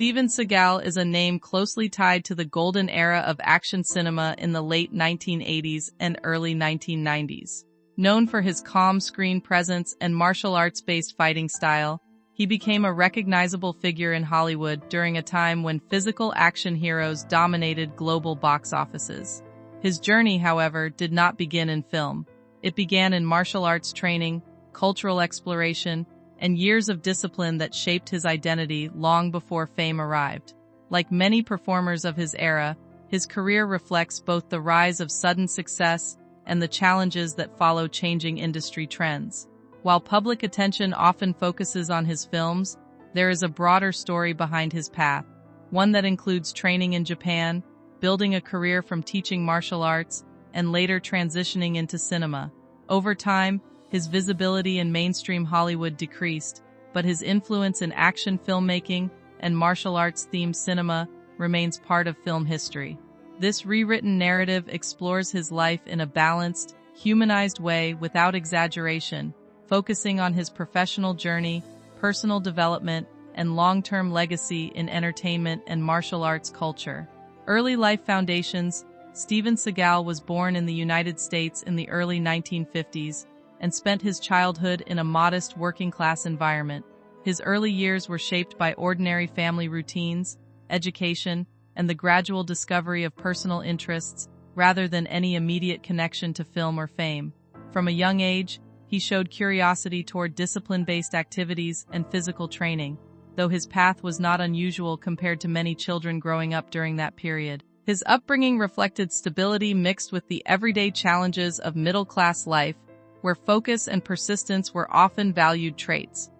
Steven Seagal is a name closely tied to the golden era of action cinema in the late 1980s and early 1990s. Known for his calm screen presence and martial arts-based fighting style, he became a recognizable figure in Hollywood during a time when physical action heroes dominated global box offices. His journey, however, did not begin in film. It began in martial arts training, cultural exploration, and years of discipline that shaped his identity long before fame arrived. Like many performers of his era, his career reflects both the rise of sudden success and the challenges that follow changing industry trends. While public attention often focuses on his films, there is a broader story behind his path, one that includes training in Japan, building a career from teaching martial arts, and later transitioning into cinema. Over time, his visibility in mainstream Hollywood decreased, but his influence in action filmmaking and martial arts-themed cinema remains part of film history. This rewritten narrative explores his life in a balanced, humanized way without exaggeration, focusing on his professional journey, personal development, and long-term legacy in entertainment and martial arts culture. Early life foundations. Steven Seagal was born in the United States in the early 1950s and spent his childhood in a modest working-class environment. His early years were shaped by ordinary family routines, education, and the gradual discovery of personal interests, rather than any immediate connection to film or fame. From a young age, he showed curiosity toward discipline-based activities and physical training, though his path was not unusual compared to many children growing up during that period. His upbringing reflected stability mixed with the everyday challenges of middle-class life, where focus and persistence were often valued traits.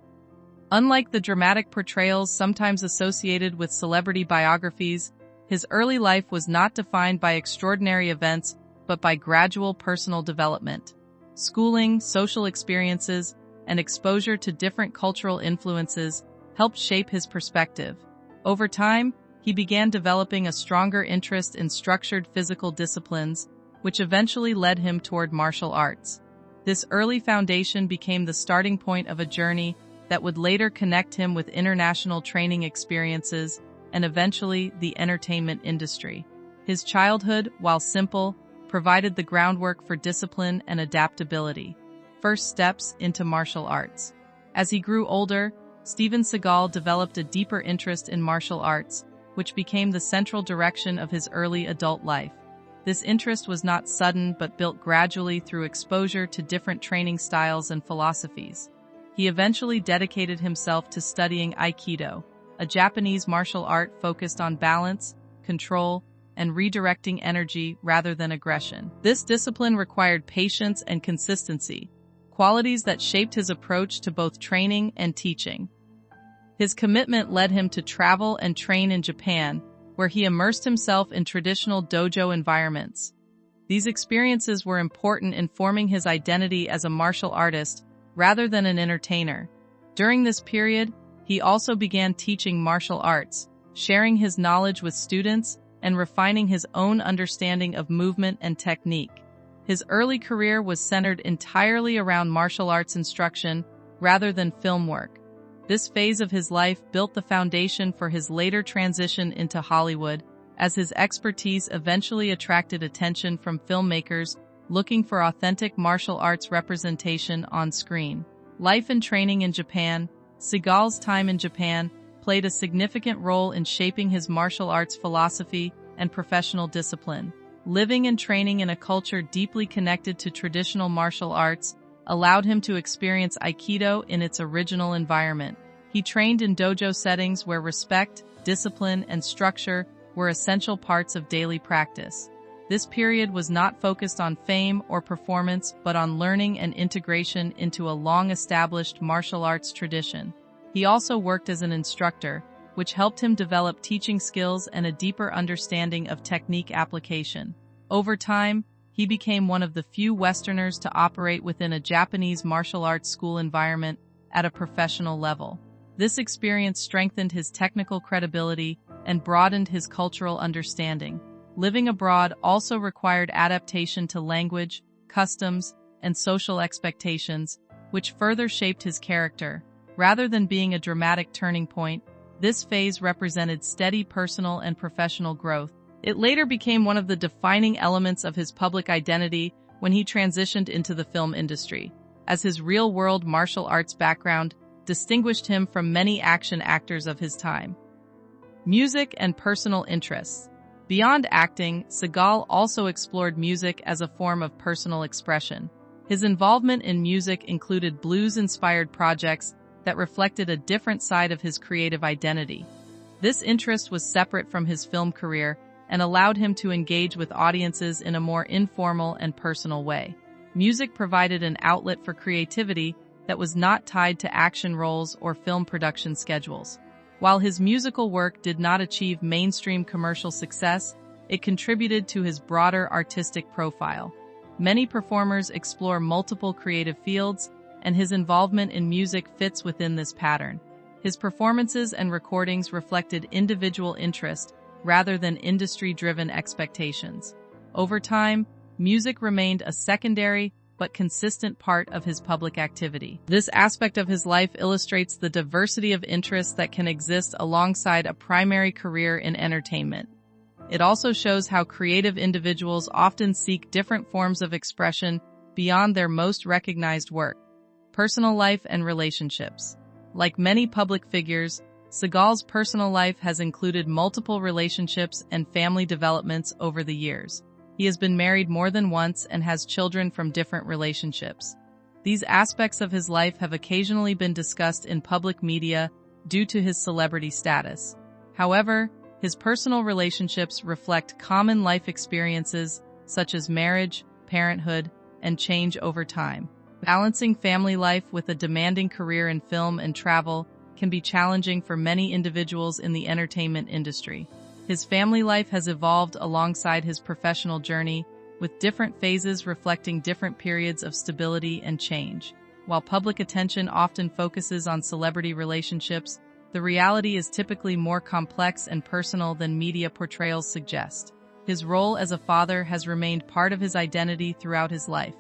Unlike the dramatic portrayals sometimes associated with celebrity biographies, his early life was not defined by extraordinary events, but by gradual personal development. Schooling, social experiences, and exposure to different cultural influences helped shape his perspective. Over time, he began developing a stronger interest in structured physical disciplines, which eventually led him toward martial arts. This early foundation became the starting point of a journey that would later connect him with international training experiences and eventually the entertainment industry. His childhood, while simple, provided the groundwork for discipline and adaptability. First steps into martial arts. As he grew older, Steven Seagal developed a deeper interest in martial arts, which became the central direction of his early adult life. This interest was not sudden but built gradually through exposure to different training styles and philosophies. He eventually dedicated himself to studying Aikido, a Japanese martial art focused on balance, control, and redirecting energy rather than aggression. This discipline required patience and consistency, qualities that shaped his approach to both training and teaching. His commitment led him to travel and train in Japan, where he immersed himself in traditional dojo environments. These experiences were important in forming his identity as a martial artist rather than an entertainer. During this period, he also began teaching martial arts, sharing his knowledge with students and refining his own understanding of movement and technique. His early career was centered entirely around martial arts instruction rather than film work. This phase of his life built the foundation for his later transition into Hollywood, as his expertise eventually attracted attention from filmmakers looking for authentic martial arts representation on screen. Life and training in Japan. Seagal's time in Japan played a significant role in shaping his martial arts philosophy and professional discipline. Living and training in a culture deeply connected to traditional martial arts allowed him to experience Aikido in its original environment. He trained in dojo settings where respect, discipline, and structure were essential parts of daily practice. This period was not focused on fame or performance, but on learning and integration into a long-established martial arts tradition. He also worked as an instructor, which helped him develop teaching skills and a deeper understanding of technique application. Over time, he became one of the few Westerners to operate within a Japanese martial arts school environment at a professional level. This experience strengthened his technical credibility and broadened his cultural understanding. Living abroad also required adaptation to language, customs, and social expectations, which further shaped his character. Rather than being a dramatic turning point, This phase represented steady personal and professional growth. It later became one of the defining elements of his public identity when he transitioned into the film industry, as his real-world martial arts background distinguished him from many action actors of his time. Music and personal interests. Beyond acting, Seagal also explored music as a form of personal expression. His involvement in music included blues-inspired projects that reflected a different side of his creative identity. This interest was separate from his film career and allowed him to engage with audiences in a more informal and personal way. Music provided an outlet for creativity that was not tied to action roles or film production schedules. While his musical work did not achieve mainstream commercial success, it contributed to his broader artistic profile. Many performers explore multiple creative fields, and his involvement in music fits within this pattern. His performances and recordings reflected individual interest rather than industry-driven expectations. Over time, music remained a secondary but consistent part of his public activity. This aspect of his life illustrates the diversity of interests that can exist alongside a primary career in entertainment. It also shows how creative individuals often seek different forms of expression beyond their most recognized work. Personal life and relationships. Like many public figures, Seagal's personal life has included multiple relationships and family developments over the years. He has been married more than once and has children from different relationships. These aspects of his life have occasionally been discussed in public media due to his celebrity status. However, his personal relationships reflect common life experiences such as marriage, parenthood, and change over time. Balancing family life with a demanding career in film and travel can be challenging for many individuals in the entertainment industry. His family life has evolved alongside his professional journey, with different phases reflecting different periods of stability and change. While public attention often focuses on celebrity relationships, the reality is typically more complex and personal than media portrayals suggest. His role as a father has remained part of his identity throughout his life.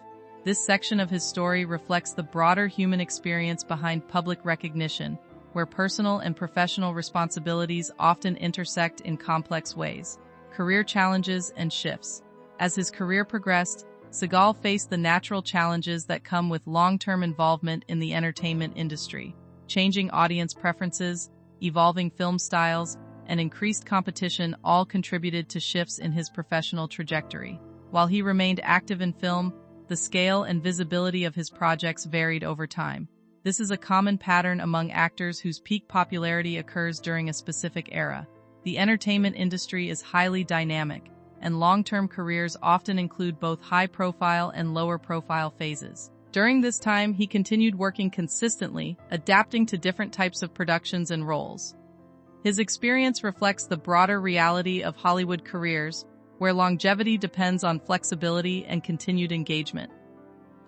This section of his story reflects the broader human experience behind public recognition, where personal and professional responsibilities often intersect in complex ways. Career challenges and shifts. As his career progressed, Seagal faced the natural challenges that come with long-term involvement in the entertainment industry. Changing audience preferences, evolving film styles, and increased competition all contributed to shifts in his professional trajectory. While he remained active in film, the scale and visibility of his projects varied over time. This is a common pattern among actors whose peak popularity occurs during a specific era. The entertainment industry is highly dynamic, and long-term careers often include both high-profile and lower-profile phases. During this time, he continued working consistently, adapting to different types of productions and roles. His experience reflects the broader reality of Hollywood careers, where longevity depends on flexibility and continued engagement.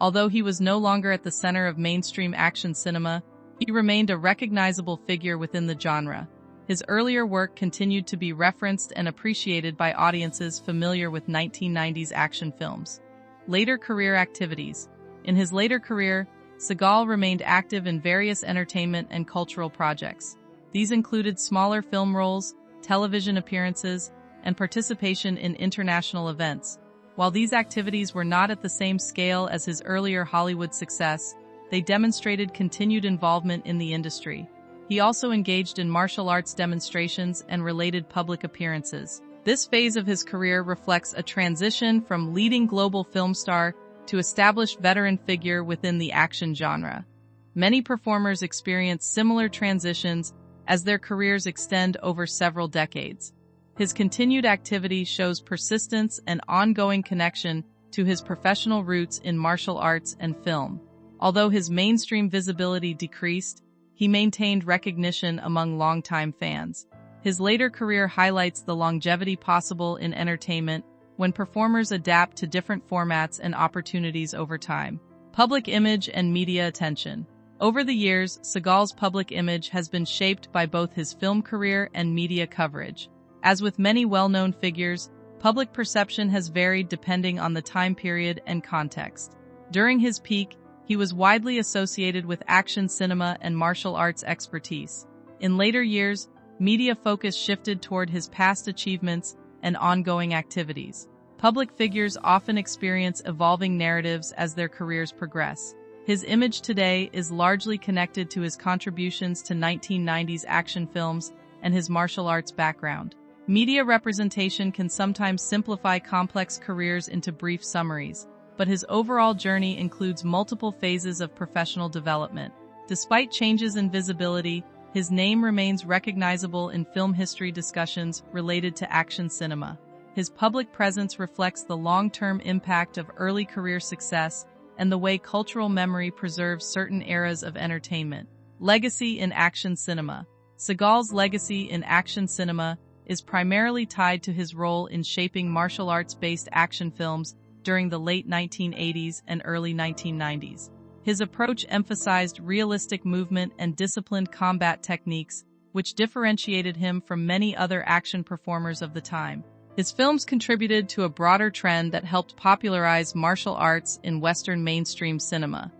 Although he was no longer at the center of mainstream action cinema, he remained a recognizable figure within the genre. His earlier work continued to be referenced and appreciated by audiences familiar with 1990s action films. Later career activities. In his later career, Seagal remained active in various entertainment and cultural projects. These included smaller film roles, television appearances, and participation in international events. While these activities were not at the same scale as his earlier Hollywood success, they demonstrated continued involvement in the industry. He also engaged in martial arts demonstrations and related public appearances. This phase of his career reflects a transition from leading global film star to established veteran figure within the action genre. Many performers experience similar transitions as their careers extend over several decades. His continued activity shows persistence and ongoing connection to his professional roots in martial arts and film. Although his mainstream visibility decreased, he maintained recognition among longtime fans. His later career highlights the longevity possible in entertainment when performers adapt to different formats and opportunities over time. Public image and media attention. Over the years, Seagal's public image has been shaped by both his film career and media coverage. As with many well-known figures, public perception has varied depending on the time period and context. During his peak, he was widely associated with action cinema and martial arts expertise. In later years, media focus shifted toward his past achievements and ongoing activities. Public figures often experience evolving narratives as their careers progress. His image today is largely connected to his contributions to 1990s action films and his martial arts background. Media representation can sometimes simplify complex careers into brief summaries, but his overall journey includes multiple phases of professional development. Despite changes in visibility, his name remains recognizable in film history discussions related to action cinema. His public presence reflects the long-term impact of early career success and the way cultural memory preserves certain eras of entertainment. Legacy in action cinema. Seagal's legacy in action cinema is primarily tied to his role in shaping martial arts-based action films during the late 1980s and early 1990s. His approach emphasized realistic movement and disciplined combat techniques, which differentiated him from many other action performers of the time. His films contributed to a broader trend that helped popularize martial arts in Western mainstream cinema.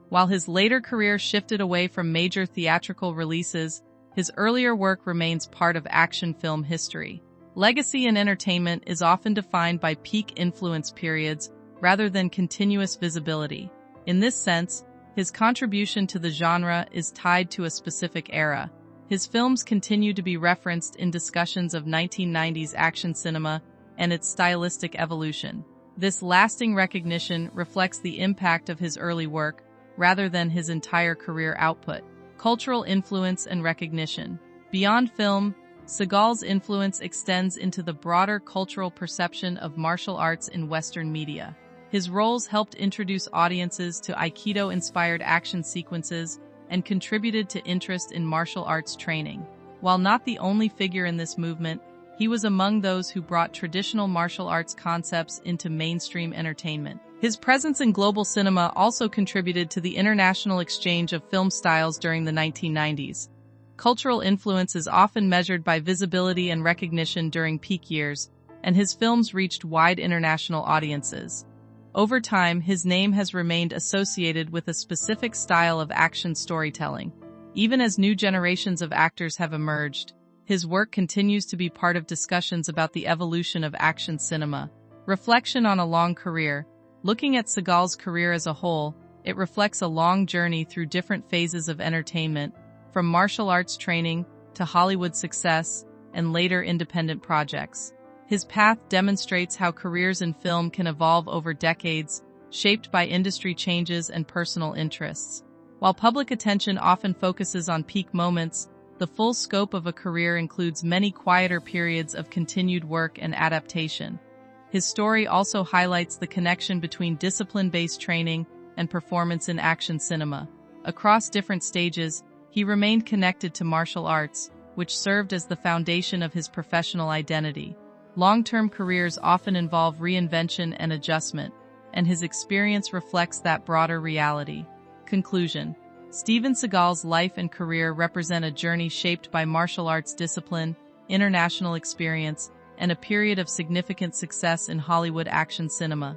While his later career shifted away from major theatrical releases, his earlier work remains part of action film history. Legacy in entertainment is often defined by peak influence periods rather than continuous visibility. In this sense, his contribution to the genre is tied to a specific era. His films continue to be referenced in discussions of 1990s action cinema and its stylistic evolution. This lasting recognition reflects the impact of his early work rather than his entire career output. Cultural influence and recognition. Beyond film, Seagal's influence extends into the broader cultural perception of martial arts in Western media. His roles helped introduce audiences to Aikido-inspired action sequences and contributed to interest in martial arts training. While not the only figure in this movement, he was among those who brought traditional martial arts concepts into mainstream entertainment. His presence in global cinema also contributed to the international exchange of film styles during the 1990s. Cultural influence is often measured by visibility and recognition during peak years, and his films reached wide international audiences. Over time, his name has remained associated with a specific style of action storytelling. Even as new generations of actors have emerged, his work continues to be part of discussions about the evolution of action cinema. Reflection on a long career. Looking at Seagal's career as a whole, it reflects a long journey through different phases of entertainment, from martial arts training to Hollywood success and later independent projects. His path demonstrates how careers in film can evolve over decades, shaped by industry changes and personal interests. While public attention often focuses on peak moments, the full scope of a career includes many quieter periods of continued work and adaptation. His story also highlights the connection between discipline-based training and performance in action cinema. Across different stages, he remained connected to martial arts, which served as the foundation of his professional identity. Long-term careers often involve reinvention and adjustment, and his experience reflects that broader reality. Conclusion. Steven Seagal's life and career represent a journey shaped by martial arts discipline, international experience, and a period of significant success in Hollywood action cinema.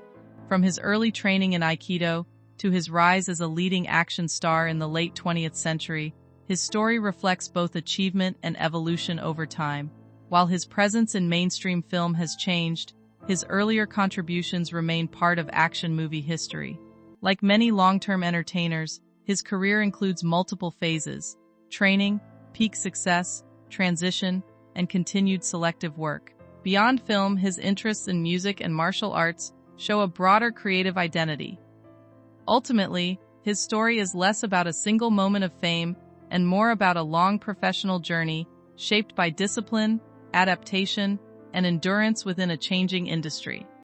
From his early training in Aikido to his rise as a leading action star in the late 20th century, his story reflects both achievement and evolution over time. While his presence in mainstream film has changed, his earlier contributions remain part of action movie history. Like many long-term entertainers, his career includes multiple phases: training, peak success, transition, and continued selective work. Beyond film, his interests in music and martial arts show a broader creative identity. Ultimately, his story is less about a single moment of fame and more about a long professional journey shaped by discipline, adaptation, and endurance within a changing industry.